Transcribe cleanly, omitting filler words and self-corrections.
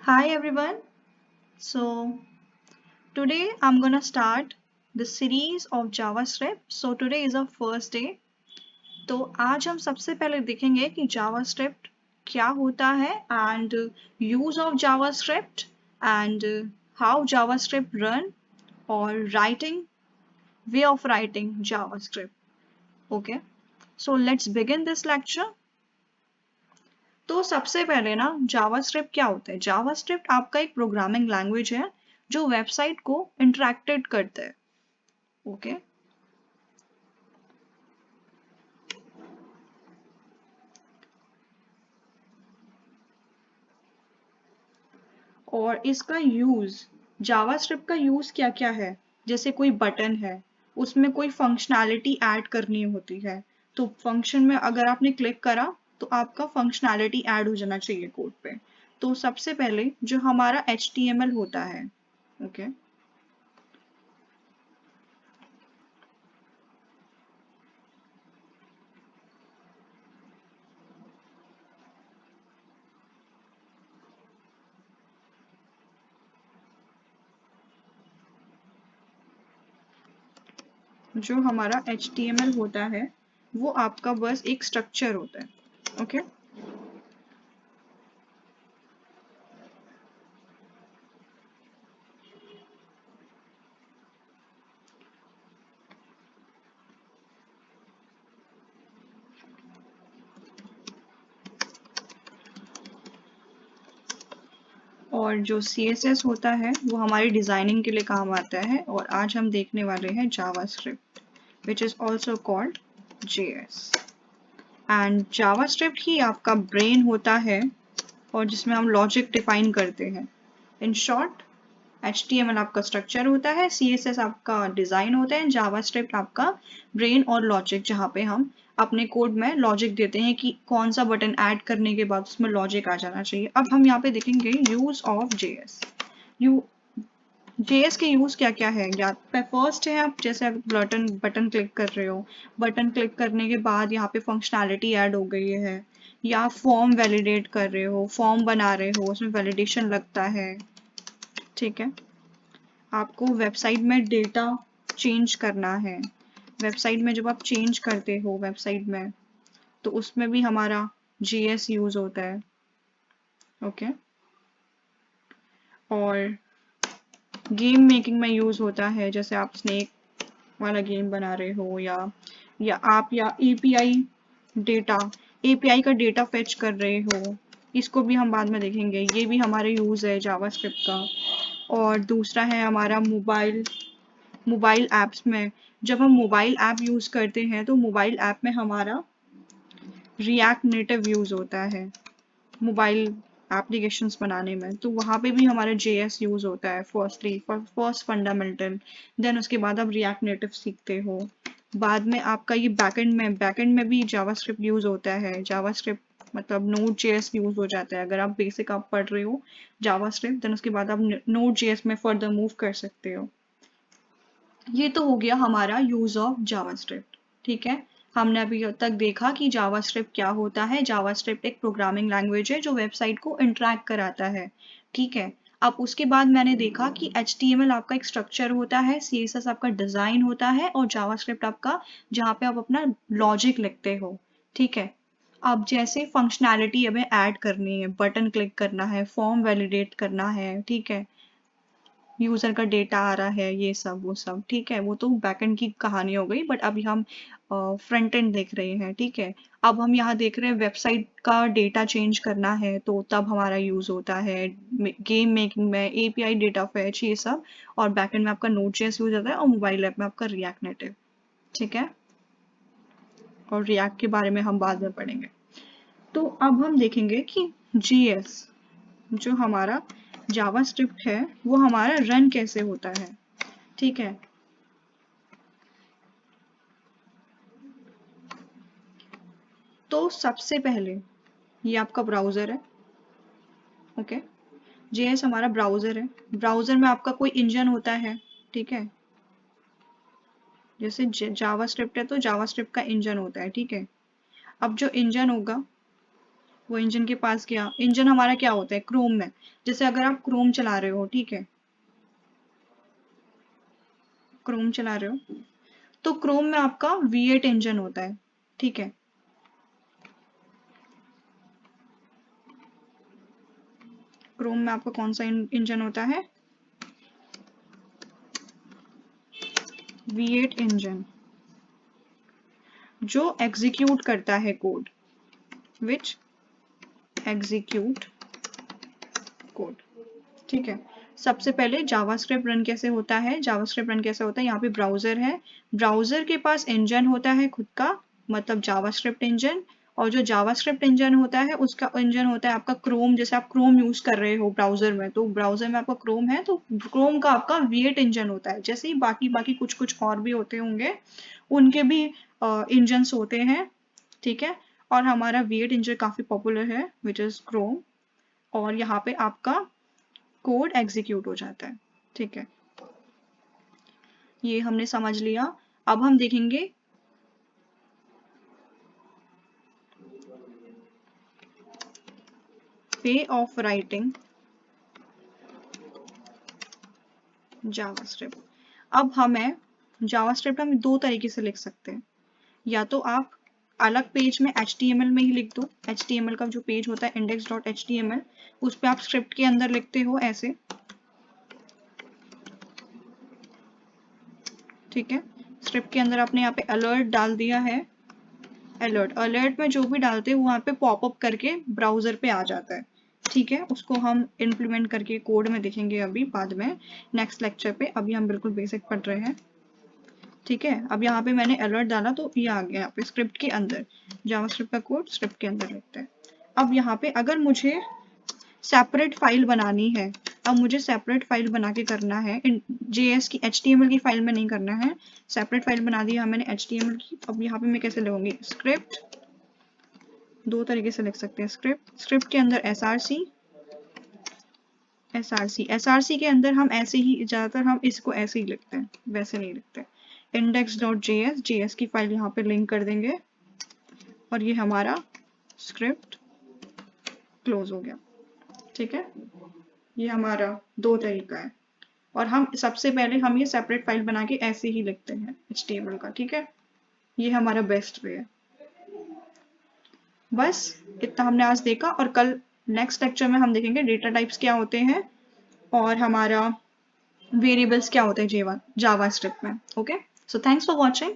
Hi everyone. So today I'm gonna start the series of JavaScript. So today is our first day. तो आज हम सबसे पहले देखेंगे कि JavaScript क्या होता है and use of JavaScript and how JavaScript run or writing way of writing JavaScript. Okay. So let's begin this lecture. तो सबसे पहले ना जावास्क्रिप्ट क्या होता है। जावास्क्रिप्ट आपका एक प्रोग्रामिंग लैंग्वेज है जो वेबसाइट को इंटरैक्टेड करता है। ओके। और इसका यूज जावास्क्रिप्ट का यूज क्या क्या है, जैसे कोई बटन है उसमें कोई फंक्शनैलिटी ऐड करनी होती है, तो फंक्शन में अगर आपने क्लिक करा तो आपका फंक्शनैलिटी ऐड हो जाना चाहिए कोड पे। तो सबसे पहले जो हमारा HTML होता है। ओके। जो हमारा HTML होता है वो आपका बस एक स्ट्रक्चर होता है। ओके। और जो CSS होता है वो हमारी डिजाइनिंग के लिए काम आता है, और आज हम देखने वाले हैं JavaScript which is also called JS। And JavaScript ही आपका ब्रेन होता है और जिसमें हम लॉजिक डिफाइन करते हैं। इन शॉर्ट HTML आपका स्ट्रक्चर होता है, CSS आपका डिजाइन होता है, जावास्क्रिप्ट आपका ब्रेन और लॉजिक, जहाँ पे हम अपने कोड में लॉजिक देते हैं कि कौन सा बटन ऐड करने के बाद उसमें लॉजिक आ जाना चाहिए। अब हम यहाँ पे देखेंगे use of JS। You JS के यूज क्या क्या है। या फर्स्ट है, आप जैसे आप बटन बटन क्लिक कर रहे हो, बटन क्लिक करने के बाद यहाँ पे फंक्शनैलिटी ऐड हो गई है, या फॉर्म वैलिडेट कर रहे हो, फॉर्म बना रहे हो, उसमें वैलिडेशन लगता है। ठीक है। आपको वेबसाइट में डेटा चेंज करना है, वेबसाइट में जब आप चेंज करते हो वेबसाइट में, तो उसमें भी हमारा JS यूज होता है। ओके। और गेम मेकिंग में यूज होता है, जैसे आप स्नेक वाला गेम बना रहे हो, या API डेटा, API का डेटा फेच कर रहे हो, इसको भी हम बाद में देखेंगे। ये भी हमारे यूज है जावास्क्रिप्ट का। और दूसरा है हमारा मोबाइल मोबाइल ऐप्स में, जब हम मोबाइल ऐप यूज करते हैं तो मोबाइल ऐप में हमारा रिएक्ट नेटिव यूज होता है मोबाइल एप्लीकेशंस बनाने में, तो वहाँ पे भी हमारा JS यूज होता है फर्स्टली, फर्स्ट फंडामेंटल। देन उसके बाद आप रिएक्ट नेटिव सीखते हो। बाद में आपका ये बैकएंड में भी जावास्क्रिप्ट यूज होता है। जावास्क्रिप्ट मतलब नोड JS यूज हो जाता है। अगर आप बेसिक आप पढ़ रहे हो जावास्क्रिप्ट, देन उसके बाद आप नोड JS में फर्दर मूव कर सकते हो। ये तो हो गया हमारा यूज ऑफ जावास्क्रिप्ट। ठीक है। हमने अभी तक देखा कि जावास्क्रिप्ट क्या होता है। जावास्क्रिप्ट एक प्रोग्रामिंग लैंग्वेज है जो वेबसाइट को इंटरैक्ट कराता है। ठीक है। अब उसके बाद मैंने देखा कि HTML आपका एक स्ट्रक्चर होता है, CSS आपका डिजाइन होता है, और जावास्क्रिप्ट आपका जहाँ पे आप अपना लॉजिक लिखते हो। ठीक है। अब जैसे फंक्शनैलिटी हमें ऐड करनी है, बटन क्लिक करना है, फॉर्म वैलिडेट करना है, ठीक है, यूजर का डेटा आ रहा है, ये सब वो सब, ठीक है, वो तो बैकएंड की कहानी हो गई। बट अभी हम फ्रंट एंड देख रहे हैं। ठीक है। अब हम यहाँ देख रहे हैं वेबसाइट का डेटा चेंज करना है, तो तब हमारा यूज होता है गेम मेकिंग में API डेटा फेच, ये सब। और बैकएंड में आपका Node.js यूज होता है, और मोबाइल ऐप में आपका रिएक्ट नेटिव। ठीक है। और रिएक्ट के बारे में हम बाद में पढ़ेंगे। तो अब हम देखेंगे कि JS जो हमारा जावास्क्रिप्ट है वो हमारा रन कैसे होता है। ठीक है। तो सबसे पहले ये आपका ब्राउजर है। ओके। JS हमारा ब्राउजर है। ब्राउजर में आपका कोई इंजन होता है। ठीक है। जैसे जावास्क्रिप्ट है तो जावास्क्रिप्ट का इंजन होता है। ठीक है। अब जो इंजन होगा वो इंजन के पास गया। इंजन हमारा क्या होता है क्रोम में, जैसे अगर आप क्रोम चला रहे हो, ठीक है, क्रोम चला रहे हो तो क्रोम में आपका V8 इंजन होता है, ठीक है। क्रोम में आपका कौन सा इंजन होता है, V8 इंजन, जो एग्जीक्यूट करता है कोड, विच एग्जीक्यूट कोड, ठीक है। सबसे पहले जावास्क्रिप्ट रन कैसे होता है, जावास्क्रिप्ट रन कैसे होता है, यहाँ पे ब्राउजर है, ब्राउजर के पास इंजन होता है खुद का, मतलब जावास्क्रिप्ट इंजन, और जो जावास्क्रिप्ट इंजन होता है उसका इंजन होता है आपका क्रोम। जैसे आप क्रोम यूज कर रहे हो ब्राउजर में, तो ब्राउजर में आपका क्रोम है, तो क्रोम का आपका V8 इंजन होता है। जैसे ही बाकी बाकी कुछ कुछ और भी होते होंगे, उनके भी इंजन्स होते हैं, ठीक है। और हमारा V8 इंजन काफी पॉपुलर है, विच इज क्रोम, और यहाँ पे आपका कोड एग्जीक्यूट हो जाता है, ठीक है। ये हमने समझ लिया। अब हम देखेंगे वे ऑफ राइटिंग जावास्क्रिप्ट। अब हमें जावास्क्रिप्ट हम दो तरीके से लिख सकते हैं, या तो आप अलग पेज में HTML में ही लिख दो, HTML का जो पेज होता है index.html, उस पर आप स्क्रिप्ट के अंदर लिखते हो ऐसे, ठीक है। स्क्रिप्ट के अंदर आपने यहाँ पे अलर्ट डाल दिया है, अलर्ट में जो भी डालते हैं वो वहाँ पे पॉपअप करके ब्राउजर पे आ जाता है, ठीक है। उसको हम इम्प्लीमेंट करके कोड में देखेंगे अभी बाद में नेक्स्ट लेक्चर पे, अभी हम बिल्कुल बेसिक पढ़ रहे हैं, ठीक है। अब यहाँ पे मैंने अलर्ट डाला तो ये आ गया यहाँ पे स्क्रिप्ट के अंदर, जावास्क्रिप्ट का कोड स्क्रिप्ट के अंदर लिखते हैं। अब यहाँ पे अगर मुझे सेपरेट फाइल बनानी है, अब मुझे सेपरेट फाइल बना के करना है, JS की HTML की फाइल में नहीं करना है, सेपरेट फाइल बना दिया मैंने HTML की। अब यहाँ पे मैं कैसे लिखूंगी स्क्रिप्ट, दो तरीके से लिख सकते हैं स्क्रिप्ट के अंदर SRC के अंदर हम ऐसे ही, ज्यादातर हम इसको ऐसे ही लिखते हैं, वैसे नहीं लिखते। index.js, JS की फाइल यहाँ पे लिंक कर देंगे, और ये हमारा स्क्रिप्ट क्लोज हो गया, ठीक है। ये हमारा दो तरीका है, और हम सबसे पहले हम ये सेपरेट फाइल बना के ऐसे ही लिखते हैं HTML का, ठीक है। ये हमारा बेस्ट वे है। बस इतना हमने आज देखा, और कल नेक्स्ट लेक्चर में हम देखेंगे डेटा टाइप्स क्या होते हैं और हमारा वेरिएबल्स क्या होते हैं जावास्क्रिप्ट में। Okay, so thanks for watching.